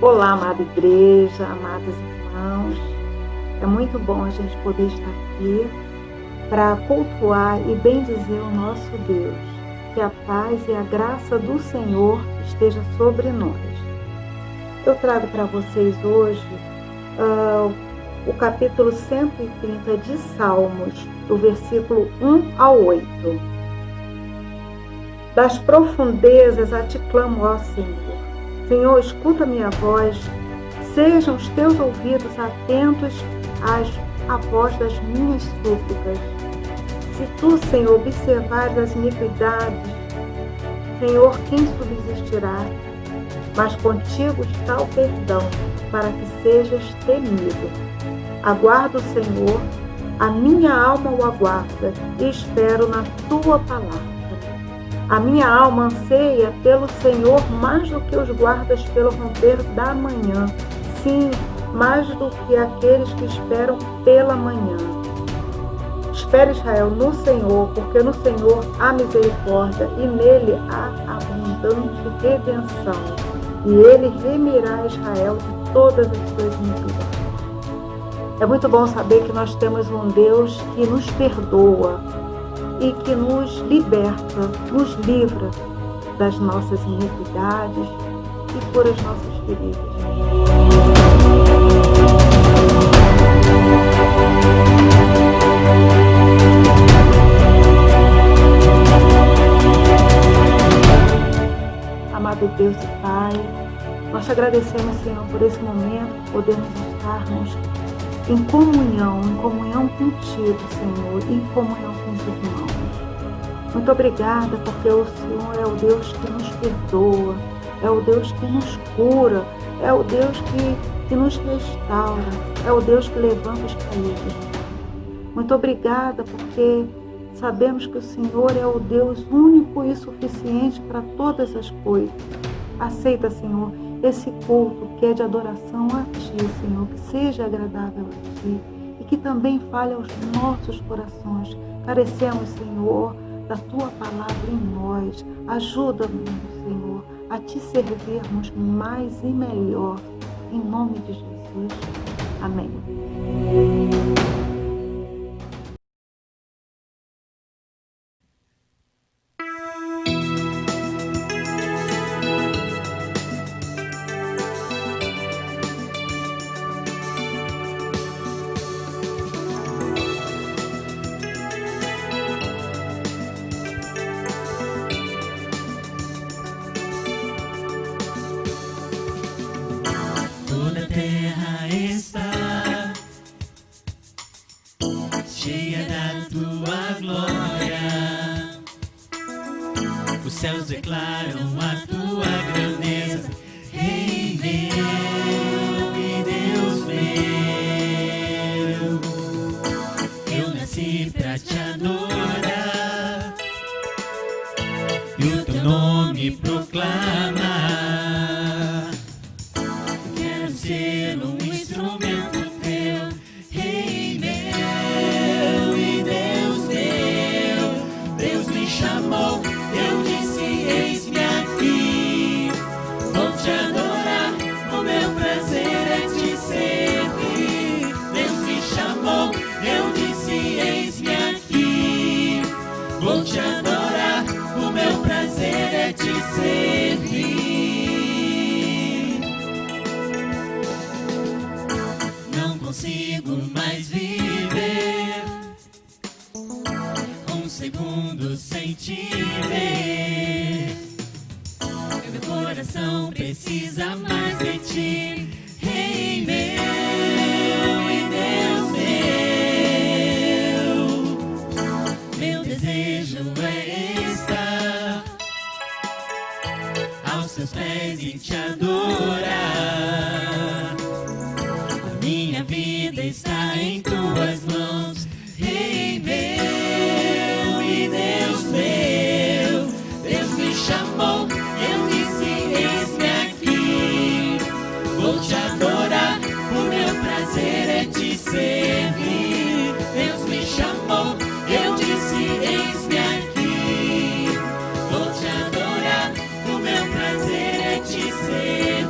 Olá, amada igreja, amados irmãos. É muito bom a gente poder estar aqui para cultuar e bendizer o nosso Deus. Que a paz e a graça do Senhor esteja sobre nós. Eu trago para vocês hoje o capítulo 130 de Salmos, do versículo 1 ao 8. Das profundezas a ti clamo, ó Senhor. Senhor, escuta minha voz, sejam os teus ouvidos atentos à voz das minhas súplicas. Se tu, Senhor, observares as iniquidades, Senhor, quem subsistirá? Mas contigo está o perdão, para que sejas temido. Aguardo, Senhor, a minha alma o aguarda, e espero na tua palavra. A minha alma anseia pelo Senhor mais do que os guardas pelo romper da manhã. Sim, mais do que aqueles que esperam pela manhã. Espere, Israel, no Senhor, porque no Senhor há misericórdia e nele há abundante redenção. E ele remirá Israel de todas as suas iniquidades. É muito bom saber que nós temos um Deus que nos perdoa e que nos liberta, nos livra das nossas iniquidades e por as nossas feridas. Amado Deus e Pai, nós te agradecemos, Senhor, por esse momento, podermos estarmos em comunhão contigo, Senhor, e em comunhão com os irmãos. Muito obrigada, porque o Senhor é o Deus que nos perdoa, é o Deus que nos cura, é o Deus que nos restaura, é o Deus que levanta os caídos. Muito obrigada, porque sabemos que o Senhor é o Deus único e suficiente para todas as coisas. Aceita, Senhor, esse culto que é de adoração a Ti, Senhor, que seja agradável a Ti e que também fale aos nossos corações. Carecemos, Senhor, da Tua palavra em nós. Ajuda-nos, Senhor, a Te servirmos mais e melhor. Em nome de Jesus. Amém. Toda a terra está cheia da tua glória. Os céus declaram a tua grandeza, Rei meu e Deus meu. Eu nasci pra te adorar e o teu nome proclamar. Ser um instrumento teu, Rei meu e Deus meu. Deus me chamou, eu disse meu prazer é te servir. Não consigo mais viver um segundo sem te ver. Meu coração precisa mais de ti. Rei meu e Deus meu. Meu desejo é estar aos seus pés e te adorar. A minha vida está em tuas mãos. Rei meu e Deus meu. Deus me chamou, eu disse, eis-me aqui. Vou te adorar, o meu prazer é te servir. Deus me chamou, eu disse, eis-me aqui. Vou te adorar, o meu prazer é te servir.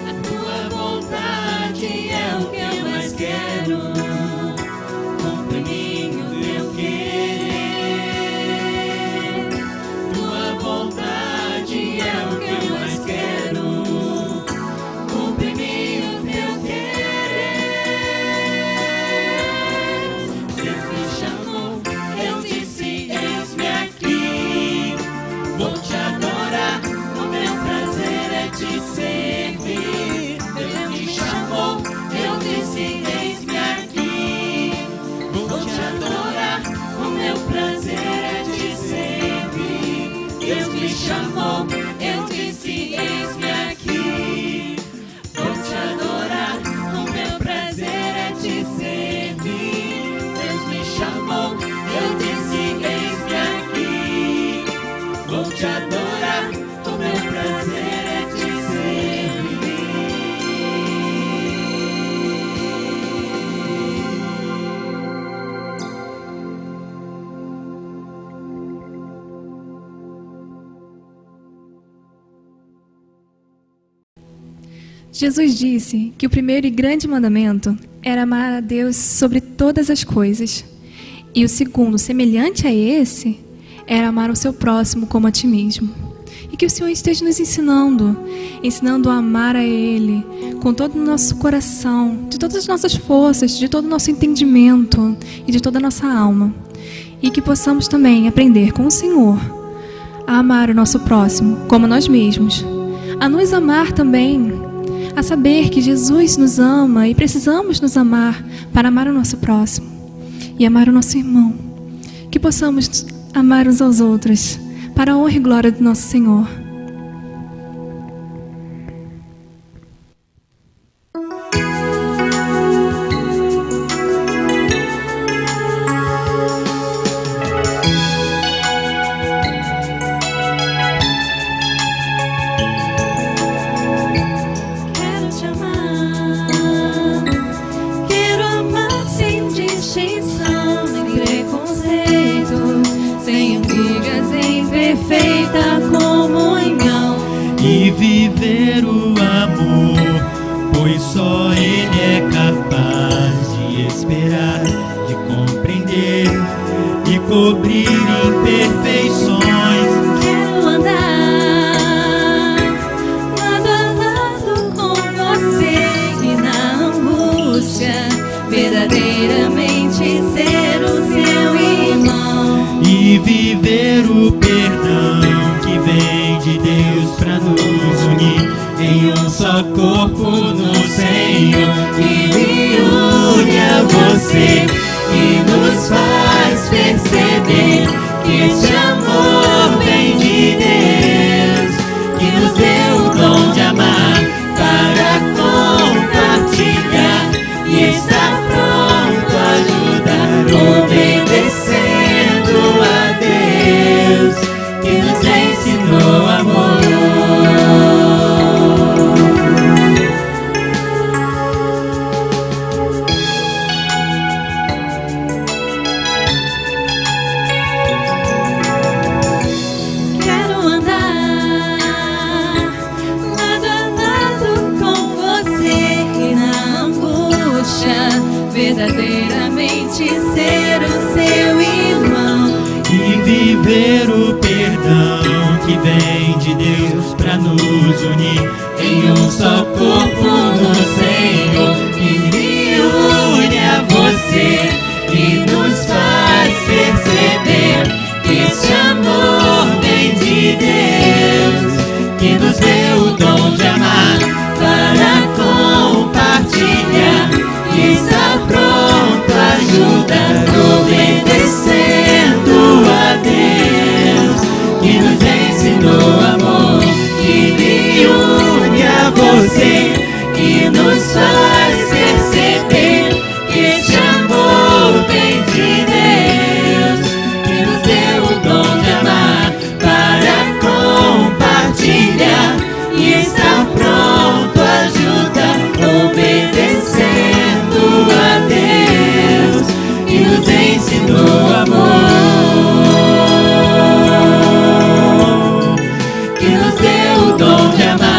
A tua vontade é o que eu mais quero. Cumpre em mim o teu querer. Tua vontade é o que eu mais quero. Cumpre em mim o teu querer. Deus me chamou, eu disse, eis-me aqui. Vou te adorar, o meu prazer é te servir. Deus me chamou, eu disse, eis-me aqui. Vou te adorar, o meu prazer é te servir. Deus me chamou, eu disse, eis-me aqui. Vou te adorar, o meu prazer é te servir. Deus me chamou, eu disse, eis-me aqui. Vou te adorar, o meu prazer é te servir. Jesus disse que o primeiro e grande mandamento era amar a Deus sobre todas as coisas. E o segundo, semelhante a esse, era amar o seu próximo como a ti mesmo. E que o Senhor esteja nos ensinando a amar a Ele com todo o nosso coração, de todas as nossas forças, de todo o nosso entendimento e de toda a nossa alma. E que possamos também aprender com o Senhor a amar o nosso próximo como a nós mesmos. A nos amar também, a saber que Jesus nos ama e precisamos nos amar para amar o nosso próximo e amar o nosso irmão. Que possamos amar uns aos outros para a honra e glória do nosso Senhor. Viver o amor, pois só Ele é capaz de esperar, de compreender e cobrir imperfeições. Quero andar lado a lado com você e na angústia verdadeiramente ser o seu irmão. E viver o perdão que vem de Deus pra nos unir em um só corpo no Senhor, que me une a você e nos faz perceber que esse amor viver o perdão que vem de Deus pra nos unir em um só corpo no Senhor, que me une a você e nos faz perceber que esse amor vem de Deus, que nos deu o dom de amar para compartilhar, e está pronto a ajudar, obedecendo a Deus, que nos ensinou amor, que me une a você e nos faz perceber que esse amor vem de Deus, que nos deu o dom de amar para compartilhar, e está pronto a ajudar, obedecendo a Deus, que nos ensinou amor, que nos deu o dom de amar,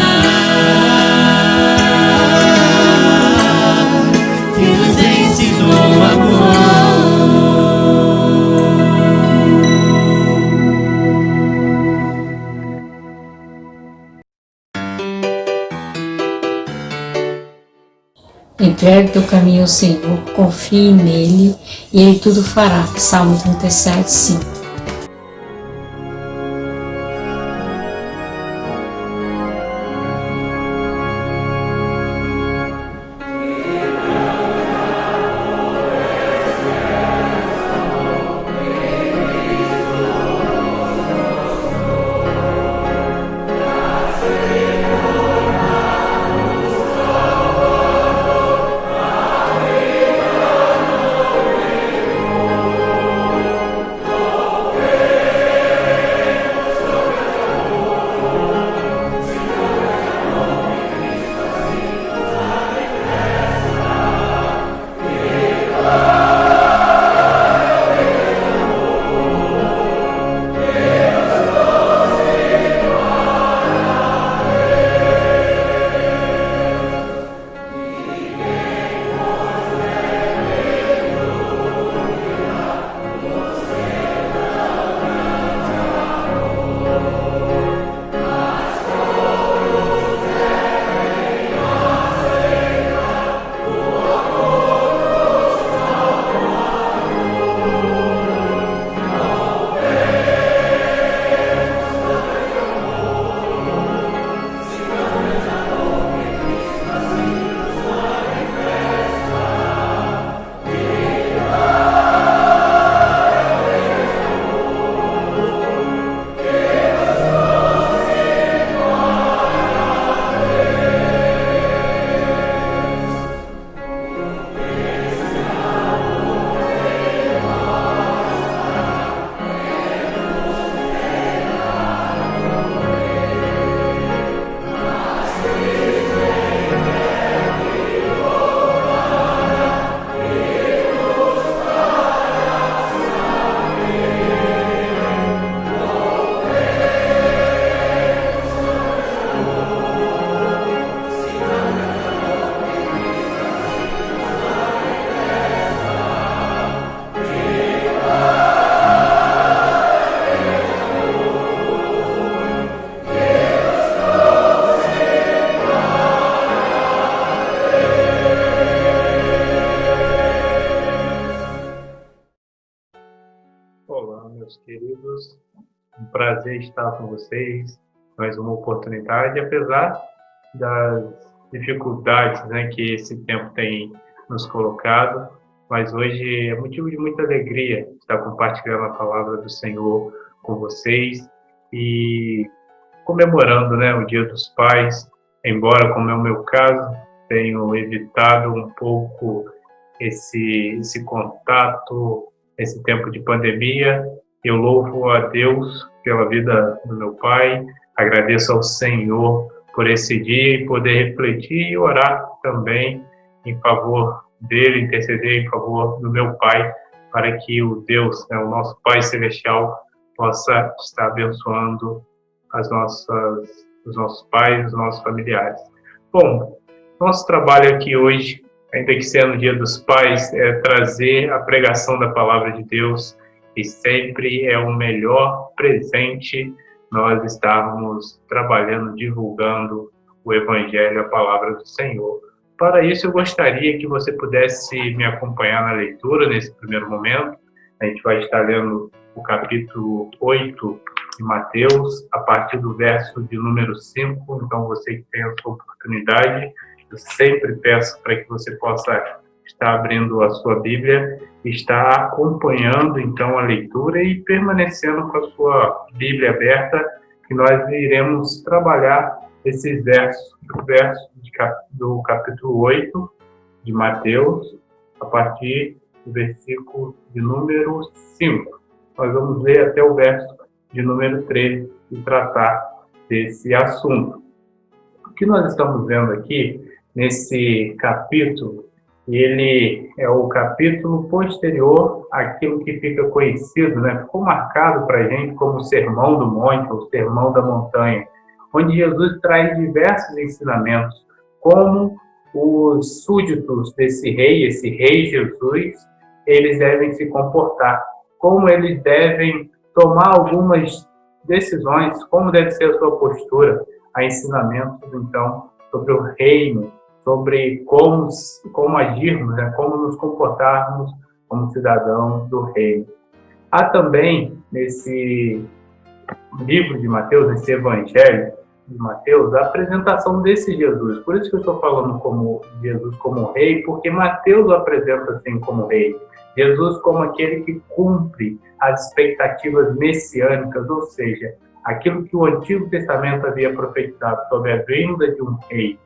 que nos ensinou amor. Entregue teu caminho ao Senhor, confie nele e ele tudo fará. Salmo 37, 5. meus queridos. Um prazer estar com vocês. Mais uma oportunidade, apesar das dificuldades, né, que esse tempo tem nos colocado. Mas hoje é motivo de muita alegria estar compartilhando a palavra do Senhor com vocês e comemorando, né, o Dia dos Pais. Embora, como é o meu caso, tenho evitado um pouco esse contato, esse tempo de pandemia. Eu louvo a Deus pela vida do meu pai, agradeço ao Senhor por esse dia e poder refletir e orar também em favor dele, interceder em favor do meu pai, para que o Deus, né, o nosso Pai Celestial, possa estar abençoando os nossos pais, os nossos familiares. Bom, nosso trabalho aqui hoje, ainda que seja no Dia dos Pais, é trazer a pregação da Palavra de Deus e sempre é o melhor presente nós estarmos trabalhando, divulgando o Evangelho, a palavra do Senhor. Para isso, eu gostaria que você pudesse me acompanhar na leitura nesse primeiro momento. A gente vai estar lendo o capítulo 8 de Mateus, a partir do verso de número 5. Então, você que tem a sua oportunidade, eu sempre peço para que você possa estar abrindo a sua Bíblia, estar acompanhando, então, a leitura e permanecendo com a sua Bíblia aberta, que nós iremos trabalhar esses versos do capítulo 8 de Mateus, a partir do versículo de número 5. Nós vamos ler até o verso de número 13 e tratar desse assunto. O que nós estamos vendo aqui, nesse capítulo, ele é o capítulo posterior àquilo que fica conhecido, ficou marcado para a gente como o Sermão do Monte, ou Sermão da Montanha, onde Jesus traz diversos ensinamentos, como os súditos desse rei, esse rei Jesus, eles devem se comportar, como eles devem tomar algumas decisões, como deve ser a sua postura. Há ensinamentos, então, sobre o reino, sobre como agirmos, como nos comportarmos como cidadãos do reino. Há também, nesse livro de Mateus, nesse evangelho de Mateus, a apresentação desse Jesus. Por isso que eu estou falando como Jesus como rei, porque Mateus o apresenta assim como rei. Jesus como aquele que cumpre as expectativas messiânicas, ou seja, aquilo que o Antigo Testamento havia profetizado sobre a vinda de um rei,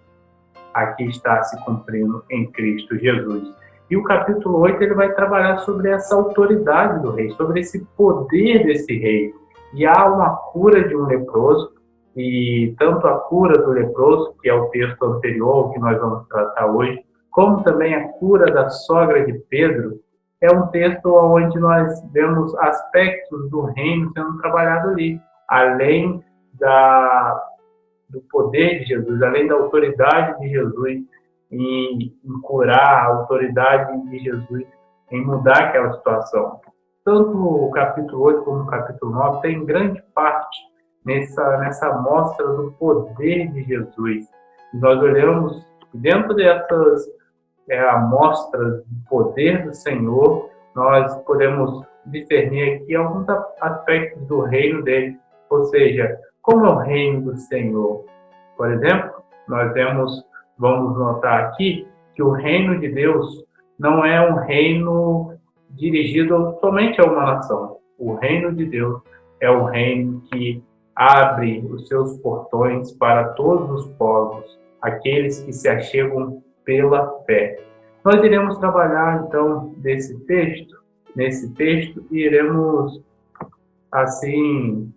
aqui está se cumprindo em Cristo Jesus. E o capítulo 8 ele vai trabalhar sobre essa autoridade do rei, sobre esse poder desse rei. E há uma cura de um leproso, e tanto a cura do leproso, que é o texto anterior que nós vamos tratar hoje, como também a cura da sogra de Pedro, é um texto onde nós vemos aspectos do reino sendo trabalhado ali, além do poder de Jesus, além da autoridade de Jesus em curar, a autoridade de Jesus em mudar aquela situação. Tanto o capítulo 8 como o capítulo 9 tem grande parte nessa mostra do poder de Jesus. Nós olhamos dentro dessas amostras do poder do Senhor, nós podemos discernir aqui alguns aspectos do reino dele, ou seja, como é o reino do Senhor. Por exemplo, nós vamos notar aqui que o reino de Deus não é um reino dirigido somente a uma nação. O reino de Deus é o reino que abre os seus portões para todos os povos, aqueles que se achegam pela fé. Nós iremos trabalhar, então, nesse texto, e iremos, assim,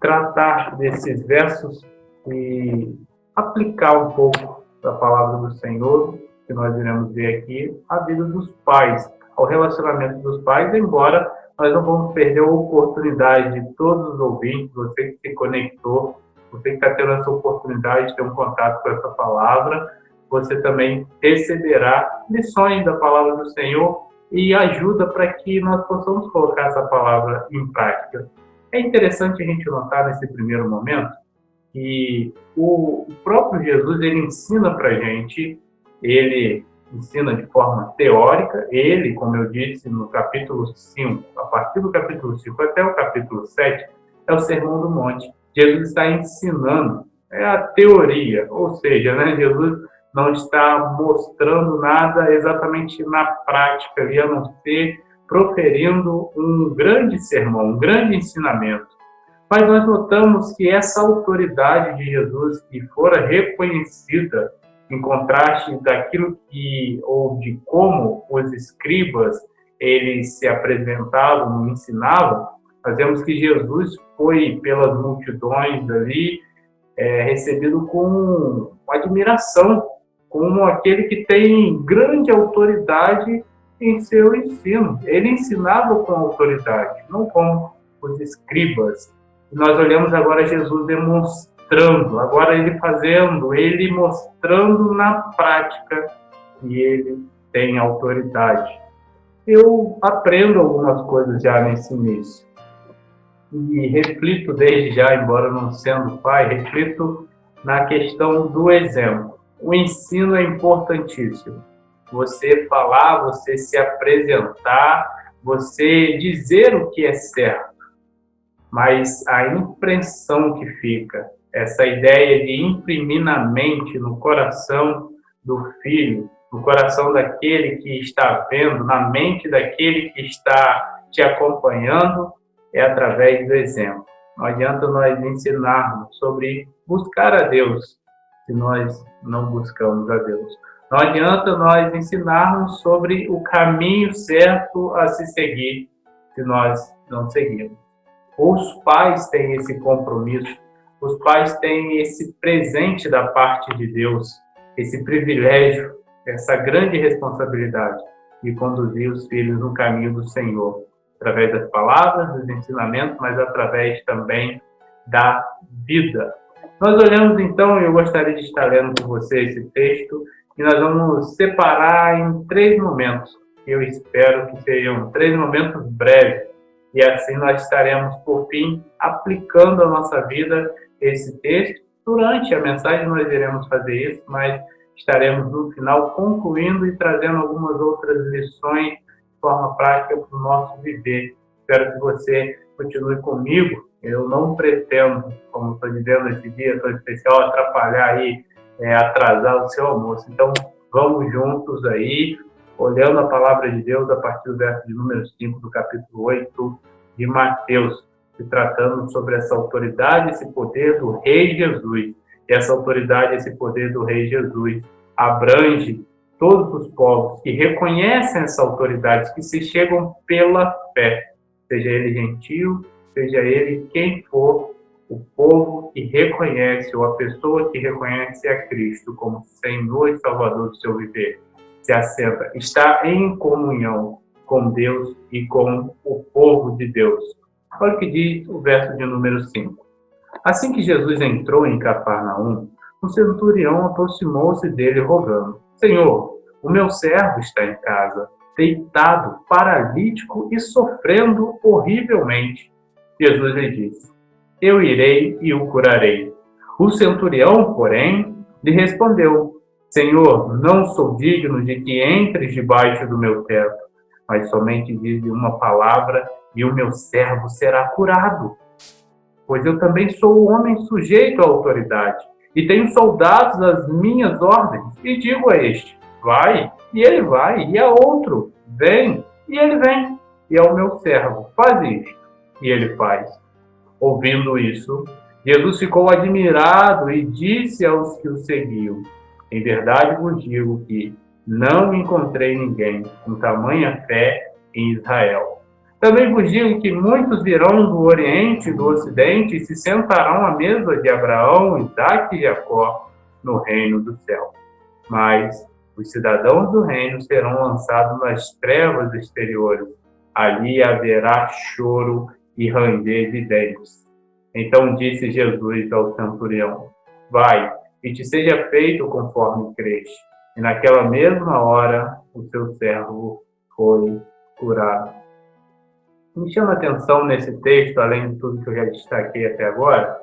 tratar desses versos e aplicar um pouco da palavra do Senhor, que nós iremos ver aqui, à vida dos pais, ao relacionamento dos pais, embora nós não vamos perder a oportunidade de todos os ouvintes, você que se conectou, você que está tendo essa oportunidade de ter um contato com essa palavra, você também receberá lições da palavra do Senhor e ajuda para que nós possamos colocar essa palavra em prática. É interessante a gente notar nesse primeiro momento que o próprio Jesus ele ensina para a gente, ele ensina de forma teórica, ele, como eu disse no capítulo 5, a partir do capítulo 5 até o capítulo 7, é o Sermão do Monte. Jesus está ensinando, é a teoria, ou seja, Jesus não está mostrando nada exatamente na prática, a não ser proferindo um grande sermão, um grande ensinamento. Mas nós notamos que essa autoridade de Jesus, que fora reconhecida em contraste daquilo ou de como os escribas eles se apresentavam, ensinavam, nós vemos que Jesus foi pelas multidões ali recebido com admiração, como aquele que tem grande autoridade em seu ensino. Ele ensinava com autoridade, não como os escribas. E nós olhamos agora Jesus demonstrando, agora ele mostrando na prática que ele tem autoridade. eu aprendo algumas coisas já nesse início. E reflito desde já, embora não sendo pai, reflito na questão do exemplo. O ensino é importantíssimo. Você falar, você se apresentar, você dizer o que é certo. Mas a impressão que fica, essa ideia de imprimir na mente, no coração do filho, no coração daquele que está vendo, na mente daquele que está te acompanhando, é através do exemplo. Não adianta nós ensinarmos sobre buscar a Deus se nós não buscamos a Deus. Não adianta nós ensinarmos sobre o caminho certo a se seguir se nós não seguirmos. Os pais têm esse compromisso, os pais têm esse presente da parte de Deus, esse privilégio, essa grande responsabilidade de conduzir os filhos no caminho do Senhor, através das palavras, dos ensinamentos, mas através também da vida. Nós olhamos então, eu gostaria de estar lendo com você esse texto, e nós vamos separar em 3 momentos. Eu espero que sejam 3 momentos breves, e assim nós estaremos, por fim, aplicando à nossa vida esse texto. Durante a mensagem nós iremos fazer isso, mas estaremos no final concluindo e trazendo algumas outras lições de forma prática para o nosso viver. Espero que você continue comigo. Eu não pretendo, como estou dizendo esse dia tão especial, atrapalhar aí, atrasar o seu almoço. Então, vamos juntos aí, olhando a palavra de Deus a partir do verso de número 5 do capítulo 8 de Mateus, se tratando sobre essa autoridade, esse poder do Rei Jesus. E essa autoridade, esse poder do Rei Jesus abrange todos os povos que reconhecem essa autoridade, que se chegam pela fé, seja ele gentio, seja ele quem for, o povo que reconhece, ou a pessoa que reconhece a Cristo como Senhor e Salvador do seu viver, se assenta, está em comunhão com Deus e com o povo de Deus. Olha o que diz o verso de número 5. Assim que Jesus entrou em Cafarnaum, um centurião aproximou-se dele rogando: Senhor, o meu servo está em casa, deitado, paralítico e sofrendo horrivelmente. Jesus lhe disse: Eu irei e o curarei. O centurião, porém, lhe respondeu: Senhor, não sou digno de que entres debaixo do meu teto, mas somente dize uma palavra e o meu servo será curado. Pois eu também sou um homem sujeito à autoridade e tenho soldados às minhas ordens. E digo a este: vai, e ele vai, e a outro: vem, e ele vem, e ao meu servo: faz isto, e ele faz. Ouvindo isso, Jesus ficou admirado e disse aos que o seguiam: Em verdade vos digo que não encontrei ninguém com tamanha fé em Israel. Também vos digo que muitos virão do Oriente e do Ocidente e se sentarão à mesa de Abraão, Isaque e Jacó no reino do céu. Mas os cidadãos do reino serão lançados nas trevas exteriores. Ali haverá choro e ranger de dentes. Então disse Jesus ao centurião: Vai, e te seja feito conforme creste. E naquela mesma hora o seu servo foi curado. Me chama a atenção nesse texto, além de tudo que eu já destaquei até agora,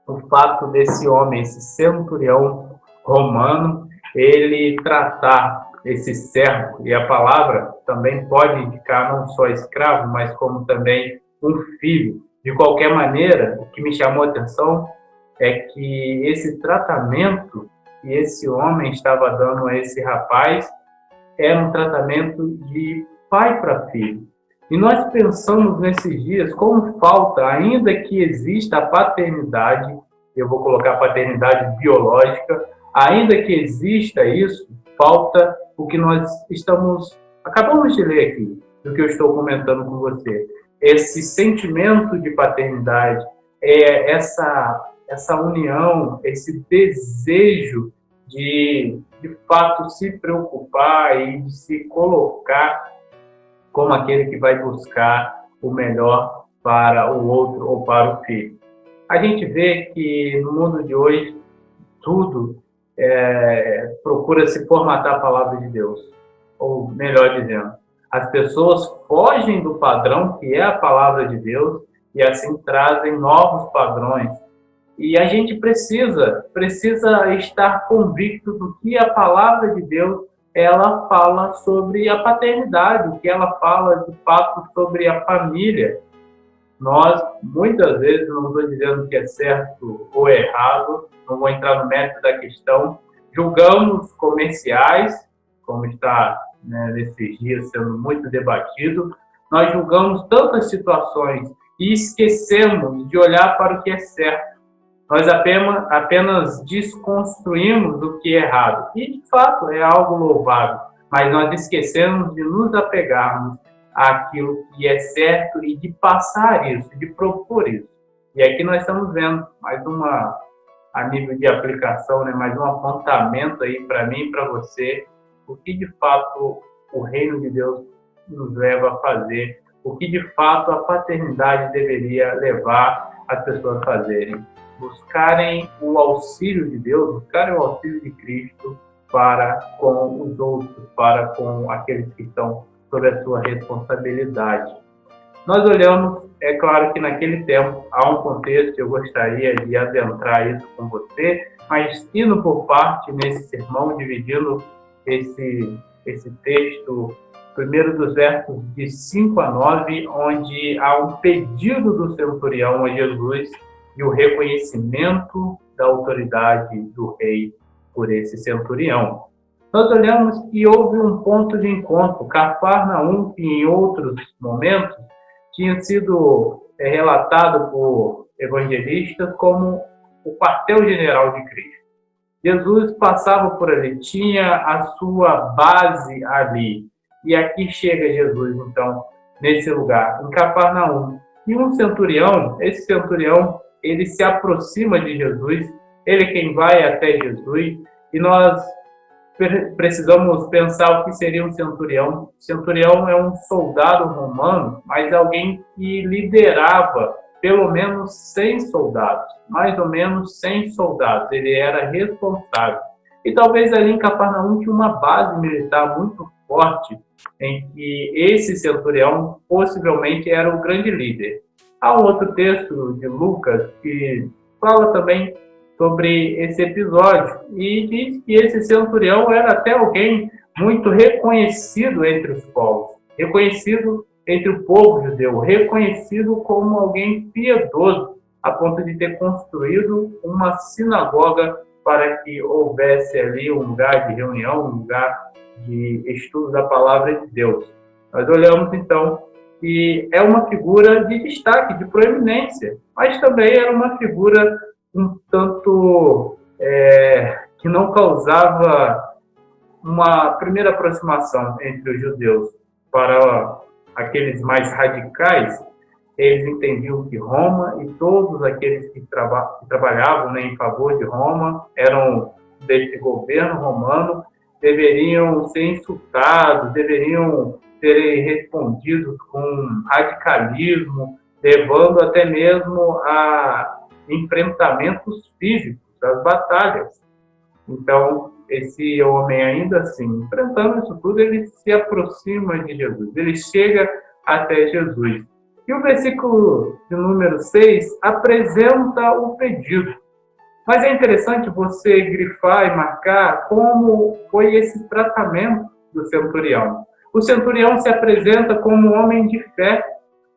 o fato desse homem, esse centurião romano, ele tratar esse servo, e a palavra também pode indicar não só escravo, mas como também um filho. De qualquer maneira, o que me chamou a atenção é que esse tratamento que esse homem estava dando a esse rapaz era um tratamento de pai para filho. E nós pensamos nesses dias como falta, ainda que exista a paternidade, eu vou colocar a paternidade biológica, ainda que exista isso, falta o que nós acabamos de ler aqui, do que eu estou comentando com você. Esse sentimento de paternidade, essa união, esse desejo de fato se preocupar e de se colocar como aquele que vai buscar o melhor para o outro ou para o filho. A gente vê que no mundo de hoje tudo procura se formatar a palavra de Deus. ou melhor dizendo, as pessoas fogem do padrão que é a palavra de Deus e assim trazem novos padrões. E a gente precisa estar convicto do que a palavra de Deus ela fala sobre a paternidade, o que ela fala de fato sobre a família. Nós, muitas vezes, não estou dizendo que é certo ou errado, não vou entrar no mérito da questão, julgamos comerciais, como está, né, nesses dias sendo muito debatido, nós julgamos tantas situações e esquecemos de olhar para o que é certo. Nós apenas desconstruímos o que é errado. E, de fato, é algo louvável. Mas nós esquecemos de nos apegarmos àquilo que é certo e de passar isso, de propor isso. E aqui nós estamos vendo mais uma, a nível de aplicação, né, mais um apontamento aí para mim e para você, o que, de fato, o reino de Deus nos leva a fazer, o que, de fato, a paternidade deveria levar as pessoas a fazerem. Buscarem o auxílio de Deus, buscarem o auxílio de Cristo para com os outros, para com aqueles que estão sob a sua responsabilidade. Nós olhamos, é claro que naquele tempo há um contexto, eu gostaria de adentrar isso com você, mas indo por parte nesse sermão, dividindo esse texto, primeiro dos versos de 5 a 9, onde há um pedido do centurião a Jesus e o reconhecimento da autoridade do rei por esse centurião. Nós olhamos que houve um ponto de encontro. Cafarnaum, que em outros momentos tinha sido relatado por evangelistas como o quartel-general de Cristo. Jesus passava por ali, tinha a sua base ali. E aqui chega Jesus, então, nesse lugar, em Cafarnaum. E um centurião, esse centurião, ele se aproxima de Jesus, ele é quem vai até Jesus, e nós precisamos pensar o que seria um centurião. Centurião é um soldado romano, mas alguém que liderava pelo menos 100 soldados, mais ou menos 100 soldados, ele era responsável. E talvez ali em Cafarnaum tinha uma base militar muito forte, em que esse centurião possivelmente era o grande líder. Há um outro texto de Lucas que fala também sobre esse episódio e diz que esse centurião era até alguém muito reconhecido entre os povos, reconhecido entre o povo judeu, reconhecido como alguém piedoso, a ponto de ter construído uma sinagoga para que houvesse ali um lugar de reunião, um lugar de estudo da palavra de Deus. Nós olhamos então que é uma figura de destaque, de proeminência, mas também era uma figura um tanto que não causava uma primeira aproximação entre os judeus. Para aqueles mais radicais, eles entendiam que Roma e todos aqueles que trabalhavam, né, em favor de Roma, eram desse governo romano, deveriam ser insultados, deveriam ser respondidos com radicalismo, levando até mesmo a enfrentamentos físicos, das batalhas. Então, esse homem, ainda assim, enfrentando isso tudo, ele se aproxima de Jesus, ele chega até Jesus. E o versículo de número 6 apresenta o pedido. Mas é interessante você grifar e marcar como foi esse tratamento do centurião. O centurião se apresenta como um homem de fé,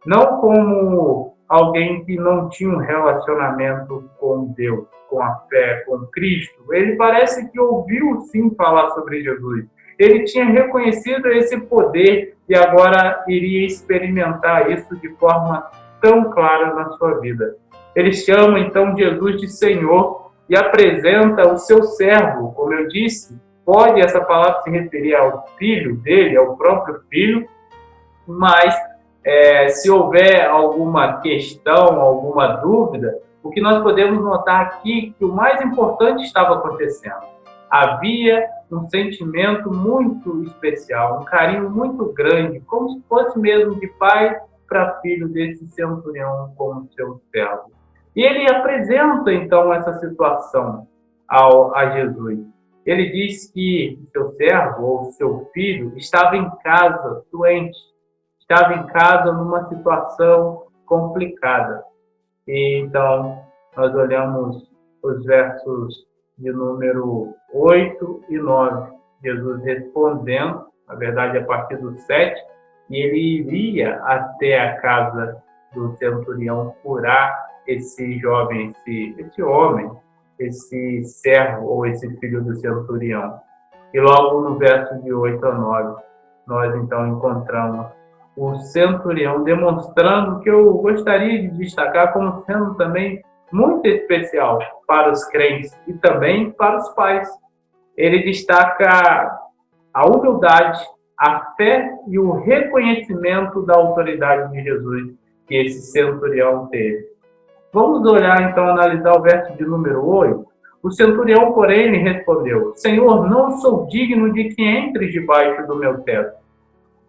não como alguém que não tinha um relacionamento com Deus, com a fé, com Cristo. Ele parece que ouviu sim falar sobre Jesus. Ele tinha reconhecido esse poder e agora iria experimentar isso de forma tão clara na sua vida. Ele chama então Jesus de Senhor e apresenta o seu servo. Como eu disse, pode essa palavra se referir ao filho dele, ao próprio filho, mas se houver alguma questão, alguma dúvida, o que nós podemos notar aqui é que o mais importante estava acontecendo. Havia um sentimento muito especial, um carinho muito grande, como se fosse mesmo de pai para filho desse centurião como seu servo. E ele apresenta então essa situação a Jesus. ele diz que seu servo ou seu filho estava em casa doente, estava em casa numa situação complicada. E então, nós olhamos os versos de número 8 e 9. Jesus respondendo, na verdade a partir do 7, e ele iria até a casa do centurião curar esse jovem, esse homem, esse servo ou esse filho do centurião. E logo no verso de 8 a 9, nós então encontramos o centurião demonstrando que eu gostaria de destacar como sendo também muito especial para os crentes e também para os pais. Ele destaca a humildade, a fé e o reconhecimento da autoridade de Jesus que esse centurião teve. Vamos olhar então, analisar o verso de número 8. O centurião, porém, lhe respondeu: Senhor, não sou digno de que entres debaixo do meu teto,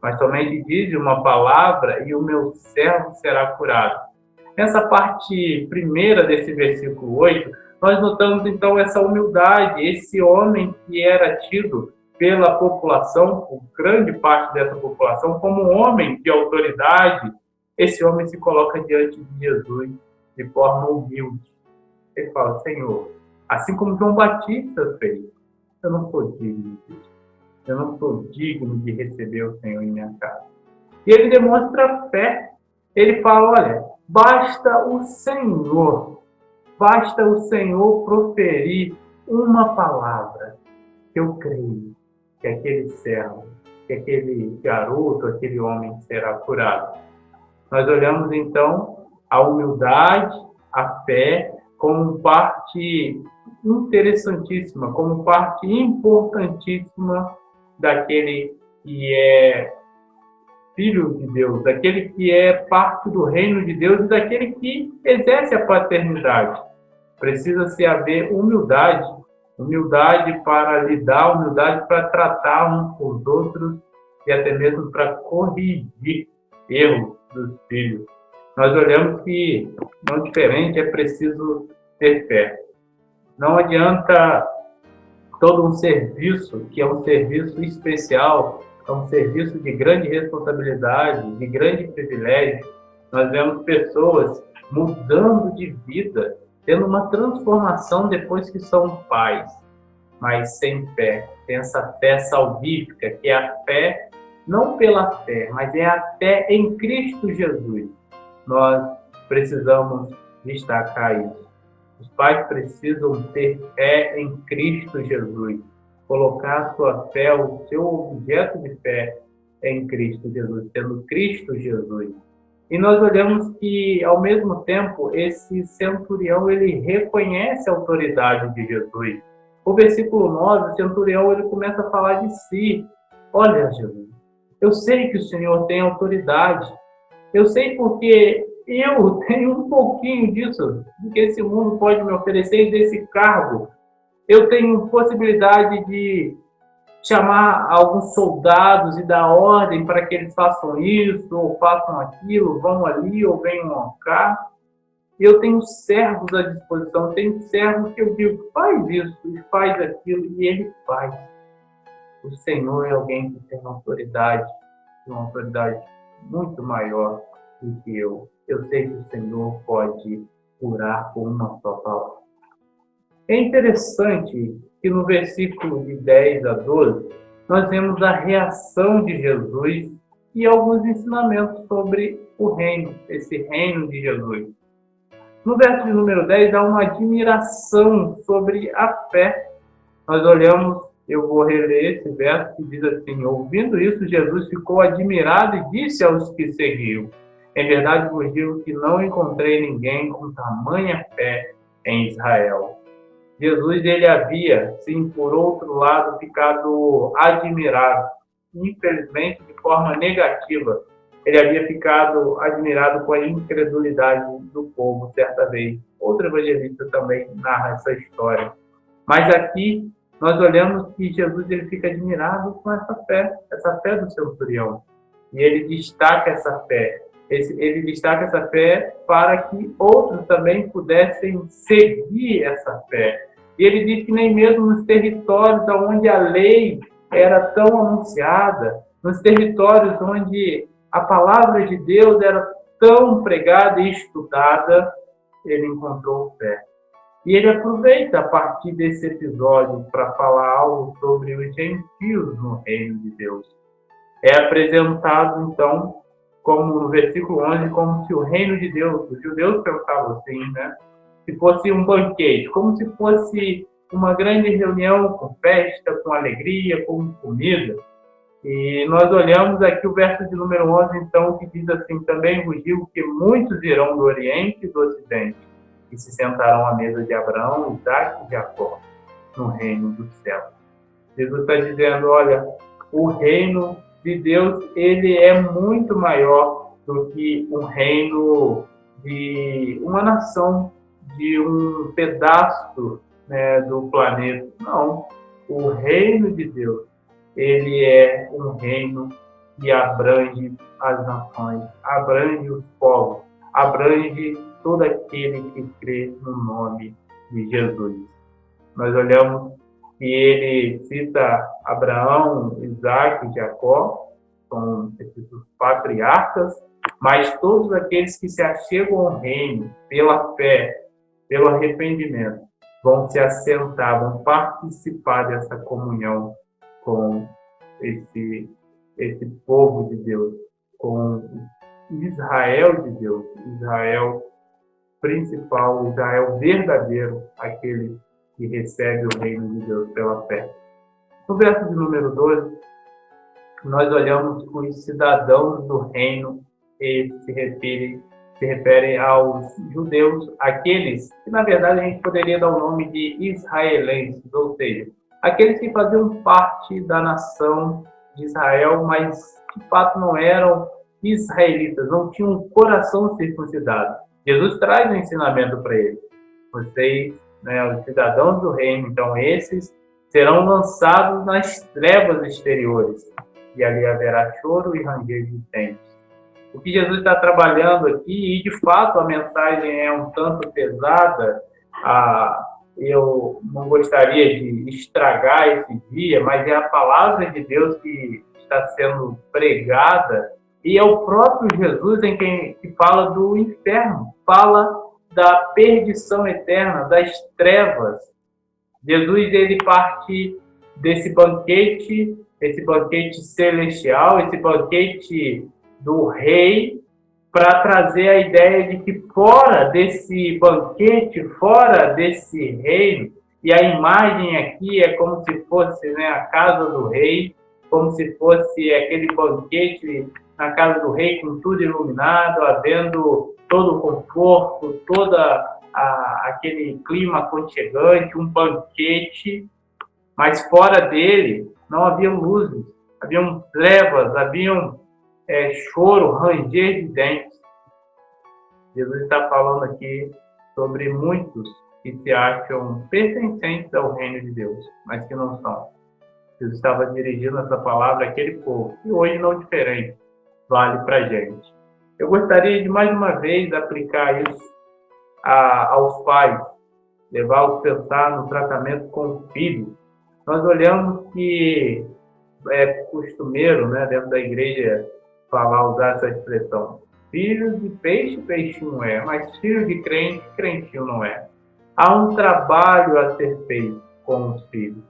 mas somente dize uma palavra e o meu servo será curado. Nessa parte primeira desse versículo 8, nós notamos então essa humildade, esse homem que era tido pela população, por grande parte dessa população, como um homem de autoridade. Esse homem se coloca diante de Jesus de forma humilde. Ele fala: Senhor, assim como João Batista fez, eu não sou digno disso. Eu não sou digno de receber o Senhor em minha casa. E ele demonstra fé. Ele fala: olha, basta o Senhor proferir uma palavra, que eu creio que aquele servo, que aquele garoto, aquele homem será curado. Nós olhamos então a humildade, a fé, como parte interessantíssima, como parte importantíssima daquele que é filho de Deus, daquele que é parte do reino de Deus e daquele que exerce a paternidade. Precisa-se haver humildade para lidar, humildade para tratar uns com os outros e até mesmo para corrigir erros dos filhos. Nós olhamos que, não diferente, é preciso ter fé. Não adianta todo um serviço, que é um serviço especial, é um serviço de grande responsabilidade, de grande privilégio. Nós vemos pessoas mudando de vida, tendo uma transformação depois que são pais, mas sem fé. Tem essa fé salvífica, que é a fé, não pela fé, mas é a fé em Cristo Jesus. Nós precisamos destacar isso. Os pais precisam ter fé em Cristo Jesus, colocar a sua fé, o seu objeto de fé em Cristo Jesus, sendo Cristo Jesus. E nós olhamos que, ao mesmo tempo, esse centurião, ele reconhece a autoridade de Jesus. O versículo 9, o centurião, ele começa a falar de si. Olha, Jesus, eu sei que o Senhor tem autoridade. Eu sei porque eu tenho um pouquinho disso, do que esse mundo pode me oferecer, desse cargo. Eu tenho possibilidade de chamar alguns soldados e dar ordem para que eles façam isso, ou façam aquilo, vão ali ou venham cá. Eu tenho servos à disposição, tenho servos que eu digo: faz isso e faz aquilo, e ele faz. O Senhor é alguém que tem uma autoridade muito maior do que eu. Eu sei que o Senhor pode curar com uma só palavra. É interessante que no versículo de 10 a 12, nós vemos a reação de Jesus e alguns ensinamentos sobre o reino, esse reino de Jesus. No verso de número 10, há uma admiração sobre a fé. Nós olhamos, eu vou reler esse verso que diz assim: ouvindo isso, Jesus ficou admirado e disse aos que seguiam: em verdade vos digo que não encontrei ninguém com tamanha fé em Israel. Jesus, ele havia, sim, por outro lado, ficado admirado, infelizmente de forma negativa. Ele havia ficado admirado com a incredulidade do povo, certa vez. Outro evangelista também narra essa história. Mas aqui, nós olhamos que Jesus, ele fica admirado com essa fé do centurião. E ele destaca essa fé. Ele destaca essa fé para que outros também pudessem seguir essa fé. E ele diz que nem mesmo nos territórios onde a lei era tão anunciada, nos territórios onde a palavra de Deus era tão pregada e estudada, ele encontrou fé. E ele aproveita a partir desse episódio para falar algo sobre os gentios no reino de Deus. É apresentado, então, como no versículo 11, como se o reino de Deus, os judeus pensavam assim, né? Se fosse um banquete, como se fosse uma grande reunião com festa, com alegria, com comida. E nós olhamos aqui o verso de número 11, então, que diz assim: também vos digo que muitos virão do Oriente e do Ocidente, e se sentarão à mesa de Abraão, Isaque e Jacó, no reino do céu. Jesus está dizendo, olha, o reino de Deus, ele é muito maior do que um reino de uma nação, de um pedaço, né, do planeta. Não, o reino de Deus, ele é um reino que abrange as nações, abrange os povos, abrange todo aquele que crê no nome de Jesus. Nós olhamos que ele cita Abraão, Isaque e Jacó, são esses patriarcas, mas todos aqueles que se achegam ao reino pela fé, pelo arrependimento, vão se assentar, vão participar dessa comunhão com esse povo de Deus, com Israel de Deus, Israel principal, Israel verdadeiro, aquele que recebe o reino de Deus pela fé. No verso de número 12, nós olhamos os cidadãos do reino e se referem aos judeus, aqueles que, na verdade, a gente poderia dar o nome de israelenses, ou seja, aqueles que faziam parte da nação de Israel, mas, de fato, não eram israelitas, não tinham um coração circuncidado. Jesus traz um ensinamento para eles. Vocês, né, os cidadãos do reino, então esses serão lançados nas trevas exteriores, e ali haverá choro e ranger de dentes. O que Jesus está trabalhando aqui, e de fato a mensagem é um tanto pesada, eu não gostaria de estragar esse dia, mas é a palavra de Deus que está sendo pregada, e é o próprio Jesus que fala do inferno, fala da perdição eterna, das trevas. Jesus, ele parte desse banquete, esse banquete celestial, esse banquete do rei, para trazer a ideia de que fora desse banquete, fora desse reino, e a imagem aqui é como se fosse, né, a casa do rei, como se fosse aquele banquete na casa do rei com tudo iluminado, havendo todo o conforto, aquele clima aconchegante, um banquete, mas fora dele não haviam luzes, haviam trevas, haviam choro, ranger de dentes. Jesus está falando aqui sobre muitos que se acham pertencentes ao reino de Deus, mas que não são. Jesus estava dirigindo essa palavra àquele povo, e hoje não diferente, vale para a gente. Eu gostaria de mais uma vez aplicar isso aos pais, levá-los a pensar no tratamento com o filho. Nós olhamos que é costumeiro, né, dentro da igreja, usar essa expressão. Filho de peixe, peixinho é, mas filho de crente, crentinho não é. Há um trabalho a ser feito com os filhos.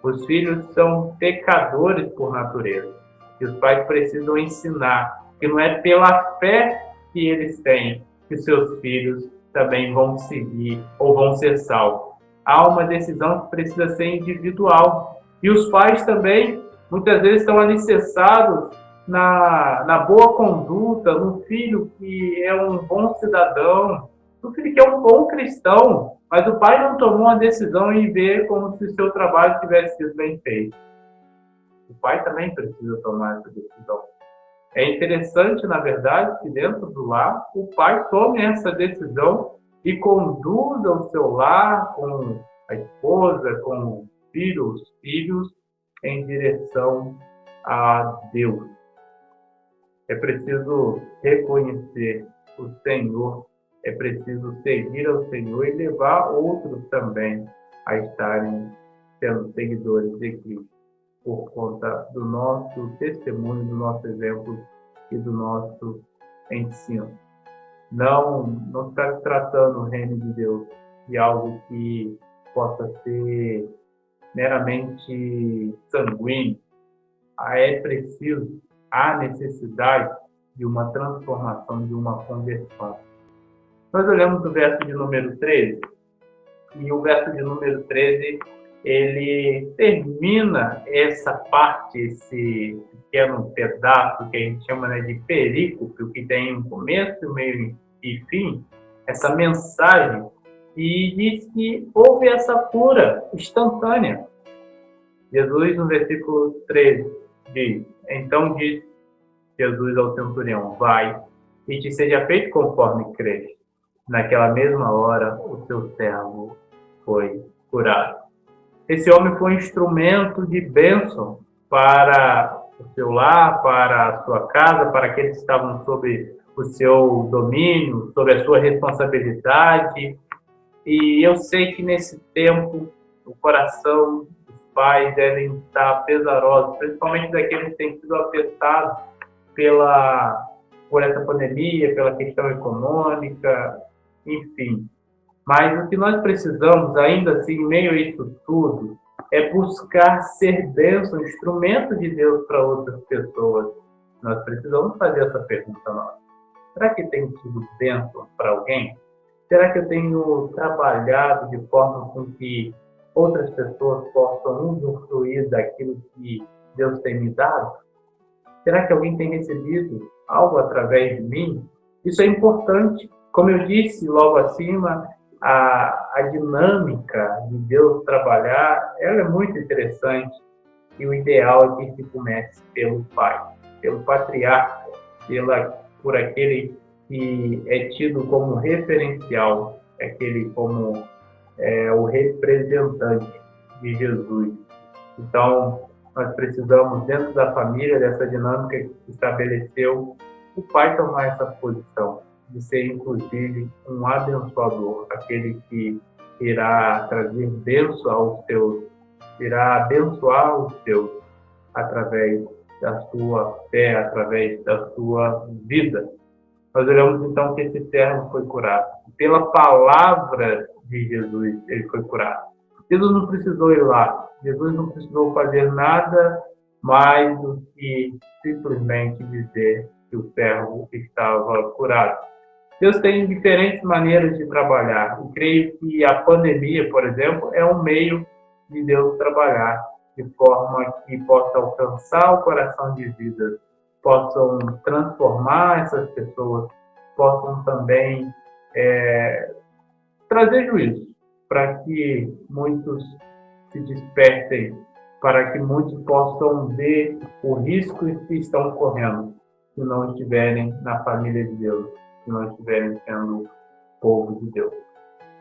Os filhos são pecadores por natureza. E os pais precisam ensinar que não é pela fé que eles têm que seus filhos também vão seguir ou vão ser salvos. Há uma decisão que precisa ser individual. E os pais também, muitas vezes, estão alicerçados na boa conduta, no filho que é um bom cidadão, no filho que é um bom cristão, mas o pai não tomou uma decisão e vê como se o seu trabalho tivesse sido bem feito. O pai também precisa tomar essa decisão. É interessante, na verdade, que dentro do lar, o pai tome essa decisão e conduza o seu lar com a esposa, com os filhos, em direção a Deus. É preciso reconhecer o Senhor, é preciso seguir ao Senhor e levar outros também a estarem sendo seguidores de Cristo, por conta do nosso testemunho, do nosso exemplo e do nosso ensino. Não está se tratando o reino de Deus de algo que possa ser meramente sanguíneo. É preciso, há necessidade de uma transformação, de uma conversão. Nós olhamos o verso de número 13, e o verso de número 13, ele termina essa parte, esse pequeno pedaço que a gente chama, né, de perícope, que tem um começo, meio e fim, essa mensagem, e diz que houve essa cura instantânea. Jesus, no versículo 13, diz: então diz Jesus ao centurião: vai, e te seja feito conforme crês. Naquela mesma hora, o seu servo foi curado. Esse homem foi um instrumento de bênção para o seu lar, para a sua casa, para aqueles que estavam sob o seu domínio, sob a sua responsabilidade. E eu sei que nesse tempo o coração dos pais devem estar pesarosos, principalmente daqueles que têm sido afetados por essa pandemia, pela questão econômica, enfim. Mas o que nós precisamos, ainda assim, em meio a isso tudo, é buscar ser bênção, instrumento de Deus para outras pessoas. Nós precisamos fazer essa pergunta nós. Será que tem sido bênção para alguém? Será que eu tenho trabalhado de forma com que outras pessoas possam usufruir daquilo que Deus tem me dado? Será que alguém tem recebido algo através de mim? Isso é importante. Como eu disse logo acima, a dinâmica de Deus trabalhar, ela é muito interessante. E o ideal é que se comece pelo pai, pelo patriarca, por aquele que é tido como referencial, aquele como o representante de Jesus. Então, nós precisamos, dentro da família, dessa dinâmica que se estabeleceu, o pai tomar essa posição de ser, inclusive, um abençoador, aquele que irá trazer bênção aos seus, irá abençoar os seus através da sua fé, através da sua vida. Nós olhamos então que esse servo foi curado. Pela palavra de Jesus, ele foi curado. Jesus não precisou ir lá. Jesus não precisou fazer nada mais do que simplesmente dizer que o servo estava curado. Deus tem diferentes maneiras de trabalhar. E creio que a pandemia, por exemplo, é um meio de Deus trabalhar de forma que possa alcançar o coração de vidas, possam transformar essas pessoas, possam também trazer juízo para que muitos se despertem, para que muitos possam ver o risco que estão correndo se não estiverem na família de Deus, se não estiverem sendo povo de Deus.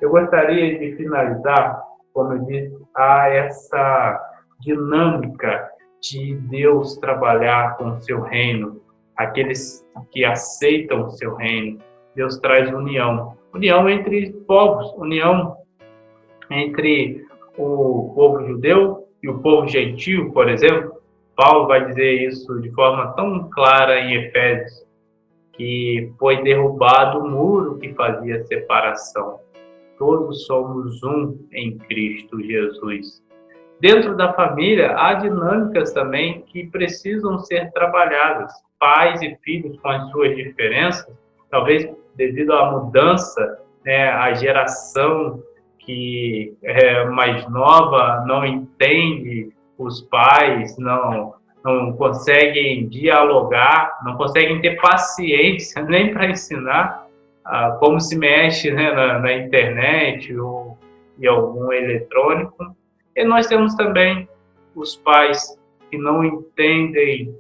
Eu gostaria de finalizar, como eu disse, a essa dinâmica de Deus trabalhar com o seu reino, aqueles que aceitam o seu reino. Deus traz união entre povos, união entre o povo judeu e o povo gentio, por exemplo. Paulo vai dizer isso de forma tão clara em Efésios, que foi derrubado o muro que fazia separação. Todos somos um em Cristo Jesus. Dentro da família, há dinâmicas também que precisam ser trabalhadas. Pais e filhos com as suas diferenças, talvez devido à mudança, a geração que é mais nova não entende os pais, não conseguem dialogar, não conseguem ter paciência nem para ensinar como se mexe, na internet ou em algum eletrônico. E nós temos também os pais que não entendem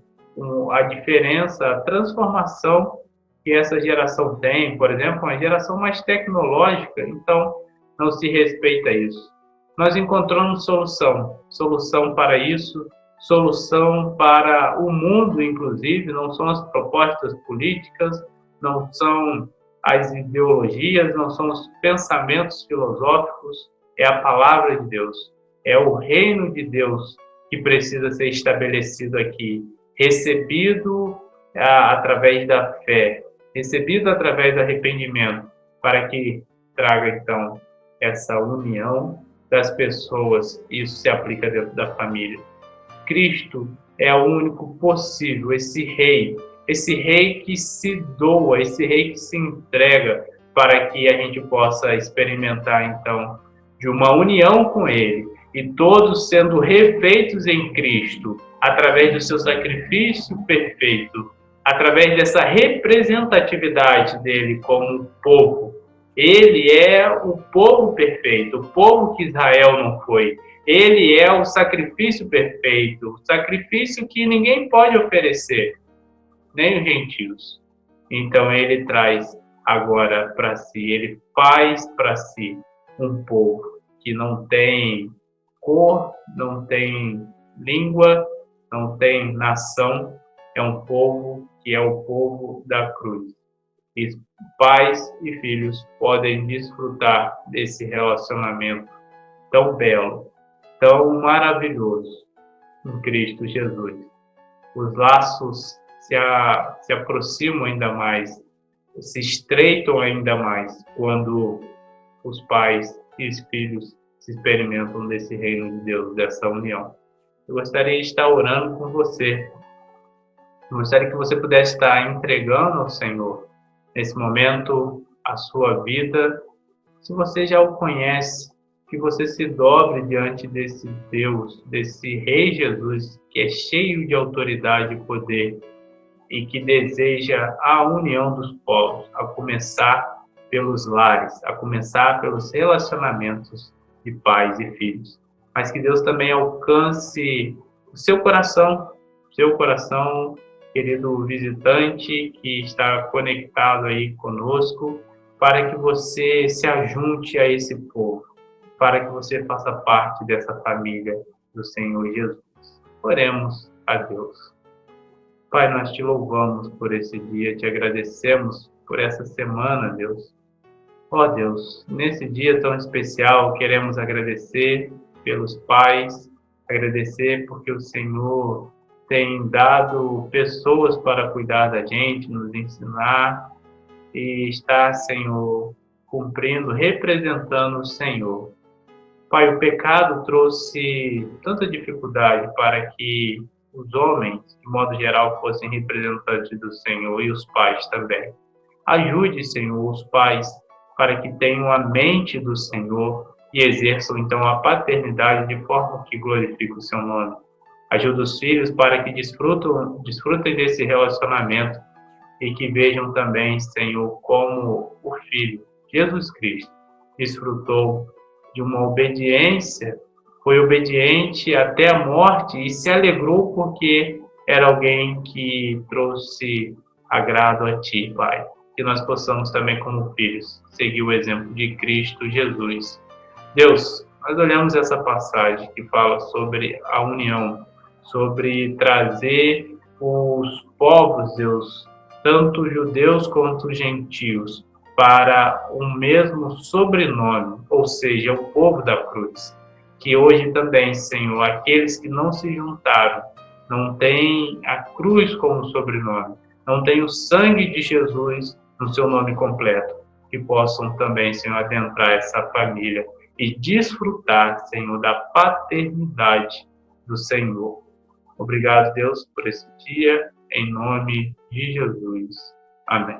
a diferença, a transformação que essa geração tem, por exemplo, uma geração mais tecnológica, então não se respeita isso. Nós encontramos solução para isso, solução para o mundo, inclusive, não são as propostas políticas, não são as ideologias, não são os pensamentos filosóficos, é a palavra de Deus, é o reino de Deus que precisa ser estabelecido aqui, recebido através da fé, recebido através do arrependimento, para que traga, então, essa união das pessoas. Isso se aplica dentro da família. Cristo é o único possível, esse rei que se doa, esse rei que se entrega para que a gente possa experimentar, então, de uma união com ele, e todos sendo refeitos em Cristo, através do seu sacrifício perfeito, através dessa representatividade dele como povo. Ele é o povo perfeito, o povo que Israel não foi. Ele é o sacrifício perfeito, o sacrifício que ninguém pode oferecer, nem os gentios. Então ele traz agora para si, ele faz para si um povo que não tem cor, não tem língua, não tem nação, é um povo que é o povo da cruz. E pais e filhos podem desfrutar desse relacionamento tão belo, tão maravilhoso em Cristo Jesus. Os laços se aproximam ainda mais, se estreitam ainda mais quando os pais e os filhos se experimentam desse reino de Deus, dessa união. Eu gostaria de estar orando com você. Eu gostaria que você pudesse estar entregando ao Senhor, nesse momento, a sua vida. Se você já o conhece, que você se dobre diante desse Deus, desse Rei Jesus, que é cheio de autoridade e poder, e que deseja a união dos povos, a começar pelos lares, a começar pelos relacionamentos de pais e filhos. Mas que Deus também alcance o seu coração, querido visitante que está conectado aí conosco, para que você se ajunte a esse povo, para que você faça parte dessa família do Senhor Jesus. Oremos a Deus. Pai, nós te louvamos por esse dia, te agradecemos por essa semana, Deus. Ó Deus, nesse dia tão especial, queremos agradecer pelos pais, agradecer porque o Senhor tem dado pessoas para cuidar da gente, nos ensinar, e está, Senhor, cumprindo, representando o Senhor. Pai, o pecado trouxe tanta dificuldade para que os homens, de modo geral, fossem representantes do Senhor, e os pais também. Ajude, Senhor, os pais para que tenham a mente do Senhor e exerçam, então, a paternidade de forma que glorifique o seu nome. Ajude os filhos para que desfrutem desse relacionamento e que vejam também, Senhor, como o Filho, Jesus Cristo, desfrutou de uma obediência, foi obediente até a morte e se alegrou porque era alguém que trouxe agrado a Ti, Pai. Que nós possamos também, como filhos, seguir o exemplo de Cristo Jesus. Deus, nós olhamos essa passagem que fala sobre a união, sobre trazer os povos, Deus, tanto judeus quanto gentios, para um mesmo sobrenome, ou seja, o povo da cruz. Que hoje também, Senhor, aqueles que não se juntaram, não têm a cruz como sobrenome, não têm o sangue de Jesus no seu nome completo, que possam também, Senhor, adentrar essa família e desfrutar, Senhor, da paternidade do Senhor. Obrigado, Deus, por esse dia, em nome de Jesus. Amém.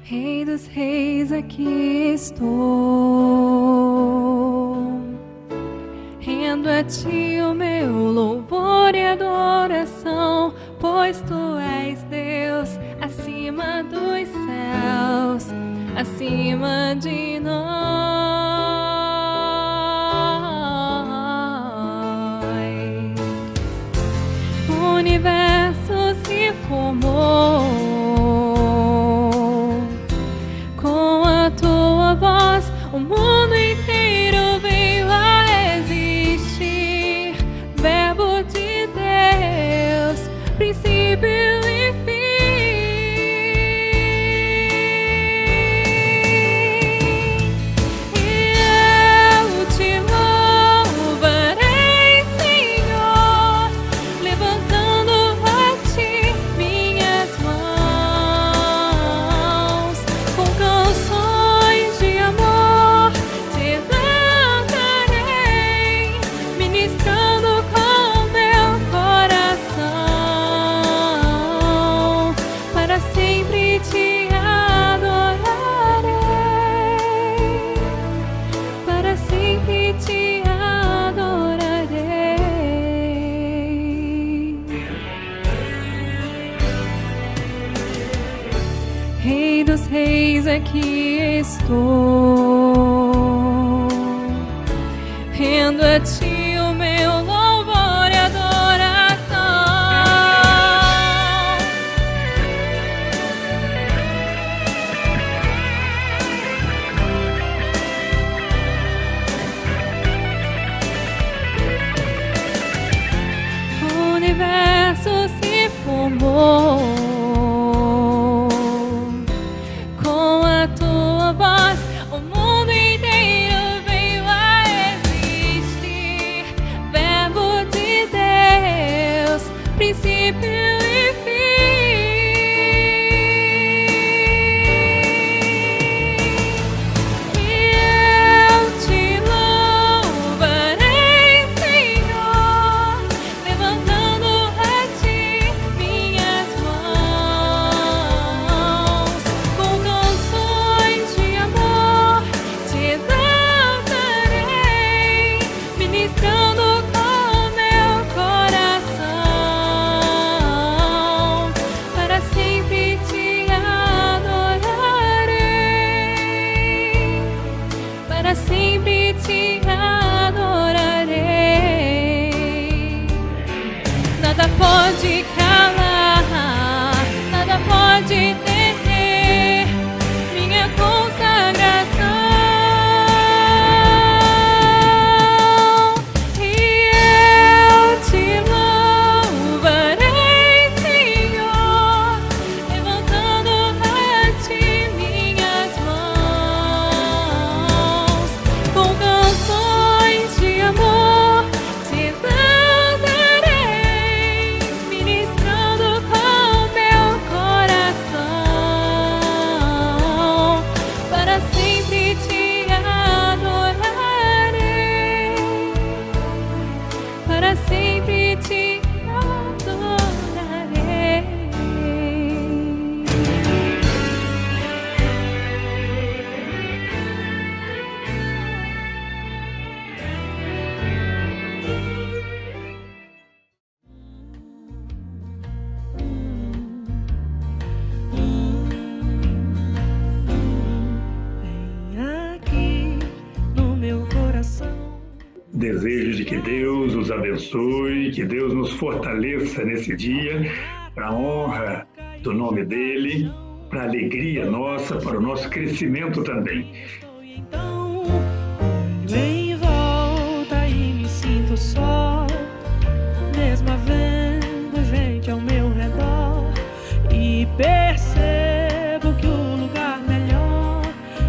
Rei dos reis, aqui estou. Rendo a ti o meu louvor e adoração, pois tu és Deus acima dos céus, acima de nós. O universo se formou com a tua voz, Rei dos Reis, aqui estou. Rendo a ti o meu louvor e adoração. O universo se formou com a tua voz. O mundo inteiro veio a existir. Verbo de Deus, princípio e fim. E eu te louvarei, Senhor, levantando a ti minhas mãos. Com canções de amor te exaltarei, ministrando com meu coração. Para sempre te adorarei, para sempre te adorarei. Nada pode calar, nada pode deter minha consagração. E eu te louvarei, Senhor, levantando a ti minhas mãos. Com canções de amor te exaltarei, ministrando com meu coração. Para sempre te adorarei, para sempre te adorarei. Vem aqui no meu coração. Desejo de que Deus os abençoe, que Deus nos fortaleça nesse dia, para a honra do nome dEle, para a alegria nossa, para o nosso crescimento também. Então, olho em volta e me sinto só, mesmo havendo gente ao meu redor, e percebo que o lugar melhor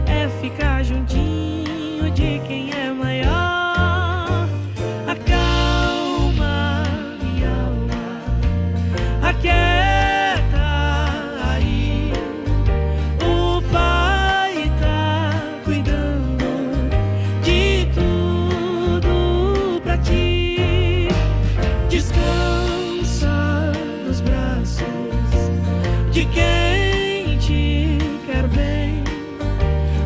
é ficar juntinho de quem é maior. Acalma minha alma, aquieta aí. O Pai tá cuidando de tudo pra ti. Descansa nos braços de quem te quer bem.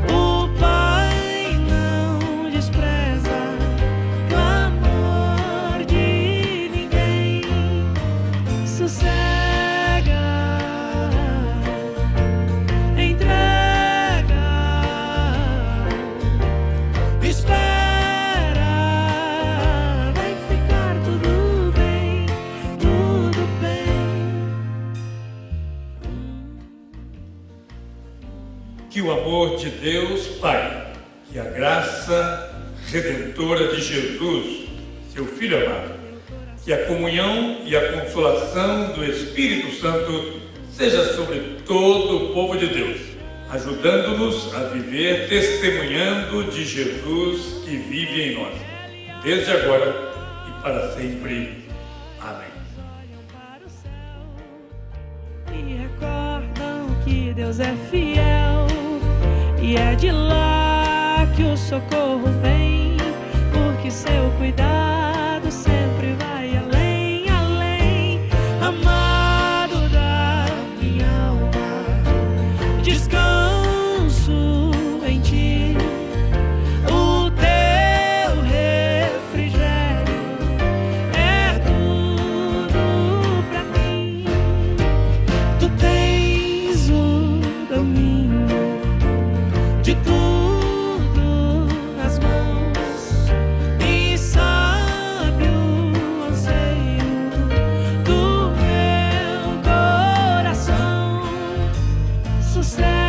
O Pai não despreza o amor de ninguém. Sossega, entrega, espera, vai ficar tudo bem, tudo bem. Que o amor de Deus Pai, que a graça redentora de Jesus, seu Filho amado, que a comunhão e a consolação do Espírito Santo seja sobre todo o povo de Deus, ajudando-nos a viver testemunhando de Jesus que vive em nós, desde agora e para sempre. Amém. E recordam que Deus é fiel, e é de lá que o socorro vem, porque seu cuidado sempre vai além, além. Amado da minha alma, descanso em ti. O teu refrigério é tudo pra mim. Tu tens o domínio céu.